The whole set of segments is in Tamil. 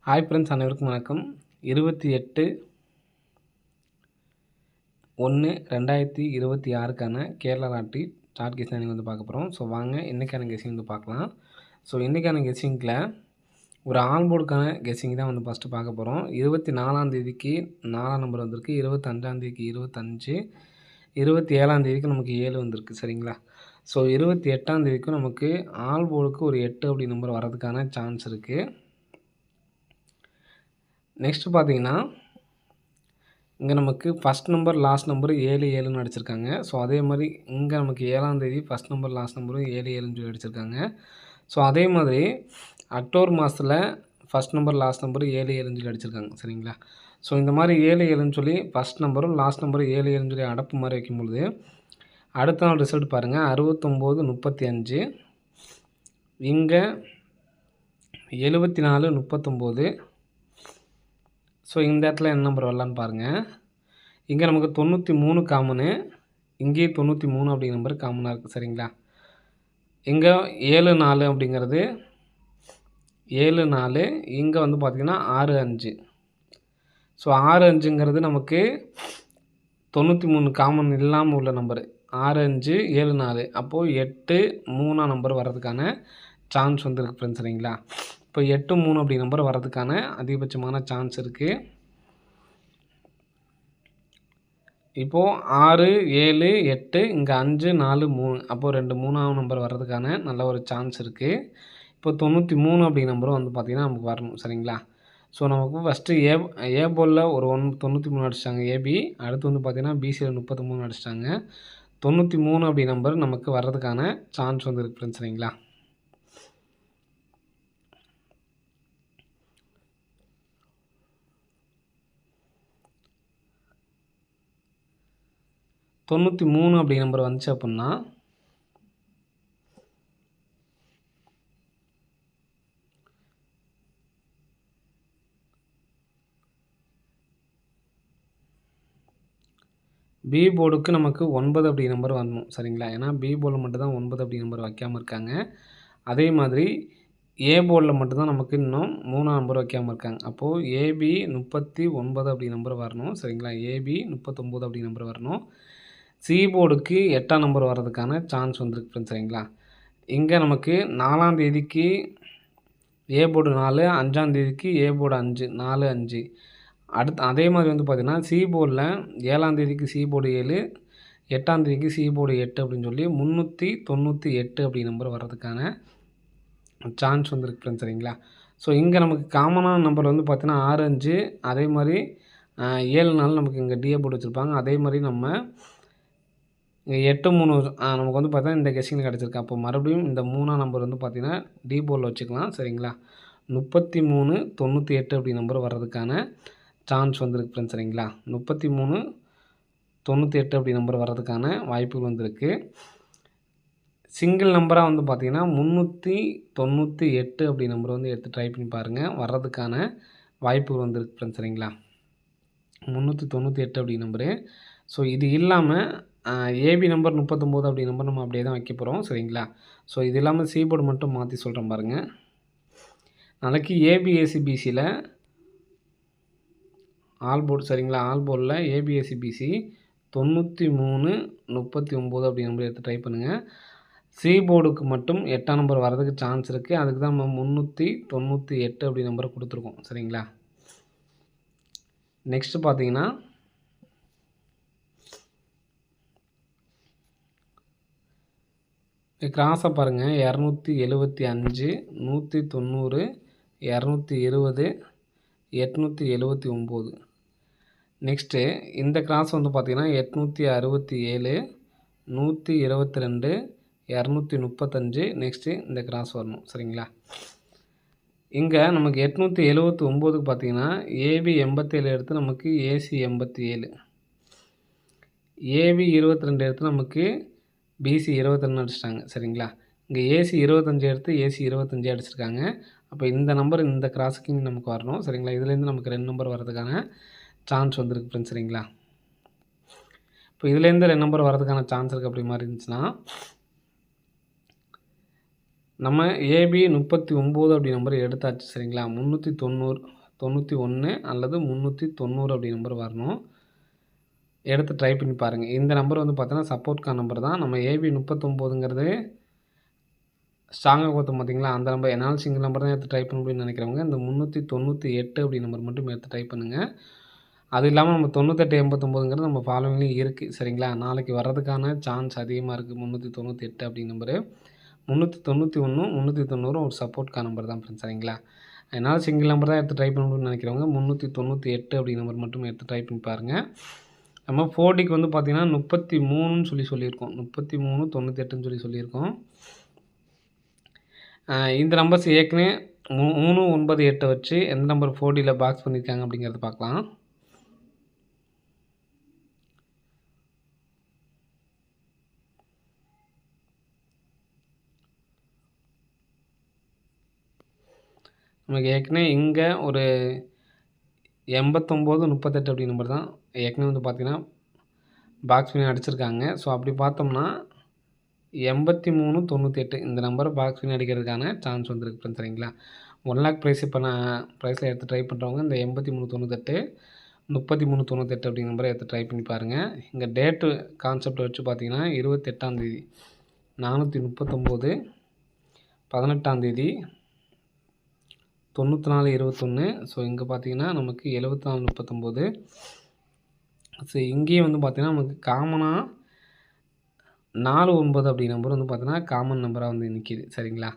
ஹாய் ஃப்ரெண்ட்ஸ், அனைவருக்கும் வணக்கம். 28/1/2026க்கான கேரளா லாட்டரி சார்ட் கெஸ்ஸிங் பார்க்க போகிறோம். ஸோ வாங்க இன்றைக்கான கெஸ்ஸிங் பார்க்கலாம். ஸோ இன்றைக்கான கெஸ்ஸிங்கில் ஒரு ஆல் போர்டுக்கான கெஸ்ஸிங் தான் ஃபஸ்ட்டு பார்க்க போகிறோம். 24ஆம் தேதிக்கு 4ஆம் நம்பர் வந்திருக்கு, 25ஆம் தேதிக்கு 25, 27ஆம் தேதிக்கு நமக்கு 7 வந்திருக்கு. சரிங்களா? ஸோ 28ஆம் தேதிக்கும் நமக்கு ஆல் போர்டுக்கு ஒரு 8 அப்படி நம்பர் வர்றதுக்கான சான்ஸ் இருக்குது. நெக்ஸ்ட்டு பார்த்தீங்கன்னா, இங்கே நமக்கு ஃபஸ்ட் நம்பர் லாஸ்ட் நம்பர் 7 7ன்னு அடிச்சிருக்காங்க. ஸோ அதே மாதிரி இங்கே நமக்கு 7ஆம் தேதி ஃபஸ்ட் நம்பர் லாஸ்ட் நம்பரும் 7 7ன்னு சொல்லி அடிச்சிருக்காங்க. ஸோ அதே மாதிரி அக்டோபர் மாதத்தில் ஃபஸ்ட் நம்பர் லாஸ்ட் நம்பர் 7 7ன்னு சொல்லி அடிச்சிருக்காங்க. சரிங்களா? ஸோ இந்த மாதிரி 7 7ன்னு சொல்லி ஃபஸ்ட் நம்பரும் லாஸ்ட் நம்பரும் 7 7ன்னு சொல்லி அடப்பு மாதிரி வைக்கும்பொழுது அடுத்த நாள் ரிசல்ட் பாருங்கள். 69 35, இங்கே 74 39. ஸோ இந்த இடத்துல என்ன நம்பர் வரலான்னு பாருங்கள். இங்கே நமக்கு 93 காமனு, இங்கேயே 93 அப்படிங்கிற நம்பர் காமனாக இருக்குது. சரிங்களா? இங்கே 7 4 அப்படிங்கிறது 7 4, இங்கே பார்த்திங்கன்னா 6 5. ஸோ 6 5ங்கிறது நமக்கு 93 காமன் இல்லாமல் உள்ள நம்பரு. 6 5 7 4, அப்போது 8 3 நம்பர் வர்றதுக்கான சான்ஸ் இருக்குது ஃப்ரெண்ட்ஸ். சரிங்களா? இப்போ 8 3 அப்படி நம்பர் வர்றதுக்கான அதிகபட்சமான சான்ஸ் இருக்குது. இப்போது 6 7 8, இங்கே 5 4 3, அப்போது 2 3ஆம் நம்பர் வர்றதுக்கான நல்ல ஒரு சான்ஸ் இருக்குது. இப்போ 93 அப்படி நம்பரும் பார்த்திங்கன்னா நமக்கு வரணும். சரிங்களா? ஸோ நமக்கு ஃபஸ்ட்டு ஏ போலில் ஒரு 93 அடிச்சிட்டாங்க ஏபி. அடுத்து பார்த்திங்கன்னா பிசியில் 33 அடிச்சிட்டாங்க. 93 அப்படி நம்பர் நமக்கு வர்றதுக்கான சான்ஸ் இருக்குது ஃப்ரெண்ட்ஸ். சரிங்களா? தொண்ணூற்றி 3 அப்படி நம்பர் வந்துச்சு அப்படின்னா பி போர்டுக்கு நமக்கு 9 அப்படி நம்பர் வரணும். சரிங்களா? ஏன்னா பி போர்டில் மட்டும்தான் 9 அப்படி நம்பர் வைக்காமல் இருக்காங்க. அதே மாதிரி ஏ போர்டில் மட்டும்தான் நமக்கு இன்னும் 3ஆம் நம்பர் வைக்காமல் இருக்காங்க. அப்போது ஏபி 39 அப்படி நம்பர் வரணும். சரிங்களா? ஏபி 39 அப்படி நம்பர் வரணும். சி போர்டுக்கு 8ஆம் நம்பர் வர்றதுக்கான சான்ஸ் வந்துருக்கு ஃப்ரெண்ட்ஸ். சரிங்களா? இங்கே நமக்கு 4ஆம் தேதிக்கு ஏ போர்டு 4, 5ஆம் தேதிக்கு ஏ போர்டு 5 4 5. அடுத்து அதே மாதிரி பார்த்திங்கன்னா சி போர்டில் 7ஆம் தேதிக்கு சி போர்டு 7, 8ஆம் தேதிக்கு சி போர்டு 8 அப்படின்னு சொல்லி 398 அப்படி நம்பர் வர்றதுக்கான சான்ஸ் வந்துருக்கு ஃப்ரெண்ட்ஸ். சரிங்களா? ஸோ இங்கே நமக்கு காமனான நம்பர் பார்த்திங்கன்னா 6 5, அதே மாதிரி 7 4 நமக்கு இங்கே டிஏ போட்டு வச்சுருப்பாங்க. அதே மாதிரி நம்ம 8 3 நமக்கு பார்த்தீங்கன்னா இந்த கெஸ்ஸிங்கில் கிடச்சிருக்கு. அப்போ மறுபடியும் இந்த 3ஆம் நம்பர் பார்த்திங்கன்னா டி போர்டில் வச்சுக்கலாம். சரிங்களா? 33 98 அப்படி நம்பர் வர்றதுக்கான சான்ஸ் வந்துருக்கு ஃப்ரெண்ட்ஸ். சரிங்களா? 33 98 அப்படி நம்பர் வர்றதுக்கான வாய்ப்புகள் வந்திருக்கு. சிங்கிள் நம்பராக பார்த்திங்கன்னா 398 அப்படி நம்பர் எடுத்து ட்ரை பண்ணி பாருங்கள். வர்றதுக்கான வாய்ப்புகள் வந்திருக்கு ஃப்ரெண்ட்ஸ். சரிங்களா? 398 அப்படி நம்பரு. ஸோ இது இல்லாமல் ஏபி நம்பர் 39 அப்படி நம்பர் நம்ம அப்படியே தான் வைக்க போகிறோம். சரிங்களா? ஸோ இது இல்லாமல் சி போர்டு மட்டும் மாற்றி சொல்கிறேன் பாருங்கள். நாளைக்கு ஏபிஎஸ்சிபிசியில் ஆல் போர்டு. சரிங்களா? ஆல் போர்டில் ஏபிஎஸ்சிபிசி 93 39 அப்படி நம்பர் எடுத்து ட்ரை பண்ணுங்கள். சி போர்டுக்கு மட்டும் 8ஆம் நம்பர் வர்றதுக்கு சான்ஸ் இருக்குது. அதுக்கு தான் நம்ம 398 அப்படி நம்பரை கொடுத்துருக்கோம். சரிங்களா? நெக்ஸ்ட்டு பார்த்தீங்கன்னா கிராஸாக பாருங்கள். 275 190 220 879. நெக்ஸ்ட்டு இந்த கிராஸ் பார்த்திங்கன்னா 867 122 235. நெக்ஸ்ட்டு இந்த கிராஸ் வரணும். சரிங்களா? இங்கே நமக்கு 879க்கு பார்த்திங்கன்னா ஏபி 87 எடுத்து நமக்கு ஏசி 87, ஏபி 22 எடுத்து நமக்கு பிசி 22 அடிச்சிட்டாங்க. சரிங்களா? இங்கே ஏசி 25 எடுத்து ஏசி 25 அடிச்சிருக்காங்க. அப்போ இந்த நம்பர் இந்த கிராஸுக்கு நமக்கு வரணும். சரிங்களா? இதுலேருந்து நமக்கு 2 நம்பர் வர்றதுக்கான சான்ஸ் வந்துருக்கு ஃப்ரெண்ட்ஸ். சரிங்களா? இப்போ இதுலேருந்து 2 நம்பர் வர்றதுக்கான சான்ஸ் இருக்குது. அப்படி மாதிரி இருந்துச்சுன்னா நம்ம ஏபி 39 அப்படி நம்பர் எடுத்தாச்சு சரிங்களா. 391 அல்லது 390 அப்படி நம்பர் வரணும். எடுத்து ட்ரை பண்ணி பாருங்கள். இந்த நம்பர் வந்து பார்த்தீங்கன்னா சப்போர்ட்கான நம்பர் தான். நம்ம ஏபி 39ங்கிறது ஸ்ட்ராங்காக கொடுத்தோம் பார்த்தீங்களா, அந்த நம்பர் என்னால் சிங்கிள் நம்பர் தான் எடுத்து ட்ரை பண்ண முடியும்னு நினைக்கிறவங்க இந்த 398 அப்படி நம்பர் மட்டும் எடுத்து ட்ரை பண்ணுங்கள். அது இல்லாமல் நம்ம 98 89ங்கிறது நம்ம ஃபாலோவிங்லேயும் இருக்குது சரிங்களா. நாளைக்கு வர்றதுக்கான சான்ஸ் அதிகமாக இருக்குது. 398 அப்படி நம்பரு. 391 390 ஒரு சப்போர்ட்கான நம்பர் தான் ஃப்ரெண்ட்ஸ் சரிங்களா. என்னால் சிங்கிள் நம்பர் தான் எடுத்து ட்ரை பண்ண முடியும்னு நினைக்கிறவங்க 398 அப்படி நம்பர் மட்டும் எடுத்து ட்ரை பண்ணி பாருங்கள். நம்ம 4Dக்கு வந்து பார்த்திங்கன்னா 33ன்னு சொல்லியிருக்கோம். 33 98ன்னு சொல்லியிருக்கோம். இந்த நம்பர்ஸ் ஏற்கனவே 3 9 8 வச்சு எந்த நம்பர் 4Dயில் பாக்ஸ் பண்ணியிருக்காங்க அப்படிங்கிறத பார்க்கலாம். நமக்கு ஏற்கனவே இங்கே ஒரு 89 38 அப்படி நம்பர் தான் ஏற்கனவே வந்து பார்த்திங்கன்னா பாக்ஸ் பண்ணி அடிச்சிருக்காங்க. ஸோ அப்படி பார்த்தோம்னா 83 98 இந்த நம்பரை பாக்ஸ் பண்ணி அடிக்கிறதுக்கான சான்ஸ் வந்துருக்கு ஃப்ரெண்ட்ஸ் சரிங்களா. 1 லேக் ப்ரைஸ் இப்போ நான் ப்ரைஸில் எடுத்து ட்ரை பண்ணுறவங்க இந்த 83 98 33 98 அப்படிங்கிற நம்பரை எடுத்து ட்ரை பண்ணி பாருங்கள். இங்கே டேட்டு கான்செப்டை வச்சு பார்த்தீங்கன்னா 28ஆம் தேதி 439 18ஆம் தேதி 94 21. ஸோ இங்கே பார்த்தீங்கன்னா நமக்கு 74 39. ஸோ இங்கேயும் வந்து பார்த்திங்கன்னா நமக்கு காமனாக 49 அப்படி நம்பர் வந்து பார்த்தீங்கன்னா காமன் நம்பராக வந்து நிற்கிது சரிங்களா.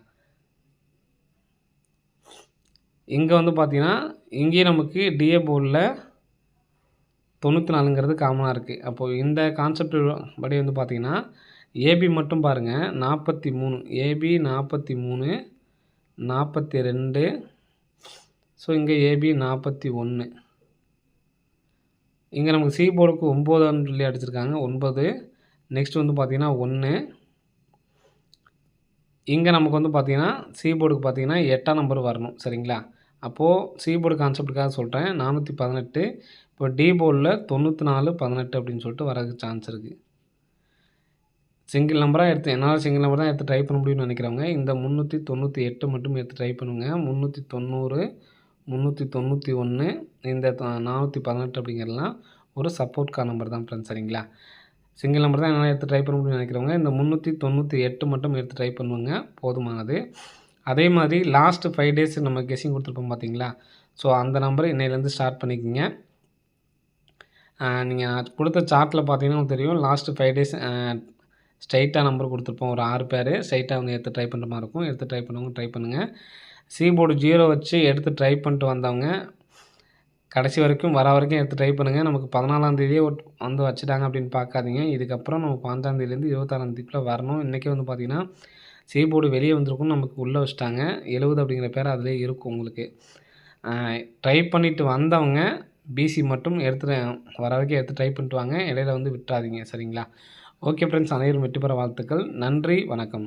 இங்கே வந்து பார்த்திங்கன்னா இங்கேயும் நமக்கு டிஏ போர்டில் 94ங்கிறது காமனாக இருக்குது. அப்போது இந்த கான்செப்ட் படி வந்து பார்த்திங்கன்னா ஏபி மட்டும் பாருங்கள் 43 ஏபி 43 42. ஸோ இங்கே ஏபி 41. இங்கே நமக்கு சி போர்டுக்கு 9ன்னு சொல்லி அடிச்சிருக்காங்க 9. நெக்ஸ்ட் வந்து பார்த்திங்கன்னா 1. இங்கே நமக்கு வந்து பார்த்திங்கன்னா சி போர்டுக்கு பார்த்திங்கன்னா 8ஆம் நம்பர் வரணும் சரிங்களா. அப்போது சி போர்டு கான்செப்டுக்காக சொல்கிறேன் 418. இப்போ டி போர்டில் 94 18 அப்படின்னு சொல்லிட்டு வரதுக்கு சான்ஸ் இருக்குது. சிங்கிள் நம்பராக எடுத்து என்னால் சிங்கிள் நம்பர் தான் எடுத்து ட்ரை பண்ண முடியும்னு நினைக்கிறவங்க இந்த 398 மட்டும் எடுத்து ட்ரை பண்ணுங்கள். 390 391 இந்த 418 அப்படிங்கிறதுலாம் ஒரு சப்போர்ட்கான நம்பர் தான் ஃப்ரெண்ட்ஸ் சரிங்களா. சிங்கிள் நம்பர் தான் என்னால் எடுத்து ட்ரை பண்ண முடியும்னு நினைக்கிறவங்க இந்த 398 மட்டும் எடுத்து ட்ரை பண்ணுவாங்க போதுமானது. அதே மாதிரி லாஸ்ட்டு 5 டேஸ் நம்ம கெஸ்ஸிங் கொடுத்துருப்போம் பார்த்தீங்களா. ஸோ அந்த நம்பரை இன்னையிலேருந்து ஸ்டார்ட் பண்ணிக்கோங்க. நீங்கள் கொடுத்த சார்ட்டில் பார்த்தீங்கன்னா தெரியும் லாஸ்ட்டு 5 டேஸ் ஸ்ட்ரைட்டாக நம்பர் கொடுத்துருப்போம் ஒரு 6 பேர் ஸ்ட்ரைட்டாக வந்து எடுத்து ட்ரை பண்ணுற மாதிரி இருக்கும். எடுத்து ட்ரை பண்ணவங்க ட்ரை பண்ணுங்கள். சி போர்டு 0 வச்சு எடுத்து ட்ரை பண்ணிட்டு வந்தவங்க கடைசி வரைக்கும் வர வரைக்கும் எடுத்து ட்ரை பண்ணுங்கள். நமக்கு 14ஆம் தேதியே வந்து வச்சுட்டாங்க அப்படின்னு பார்க்காதீங்க. இதுக்கப்புறம் நம்ம 15ஆம் தேதியிலேருந்து 26ஆம் தேதிக்குள்ளே வரணும். இன்றைக்கே வந்து பார்த்திங்கன்னா சி போர்டு வெளியே வந்திருக்கும் நமக்கு உள்ளே வச்சுட்டாங்க 70 அப்படிங்கிற பேர் அதிலே இருக்கும் உங்களுக்கு. ட்ரை பண்ணிவிட்டு வந்தவங்க பிசி மட்டும் எடுத்து வர வரைக்கும் எடுத்து ட்ரை பண்ணிட்டு வாங்க. இடையில வந்து விட்டுறாதீங்க சரிங்களா. ஓகே ஃப்ரெண்ட்ஸ், அனைவரும் வெற்றி பெற வாழ்த்துக்கள். நன்றி, வணக்கம்.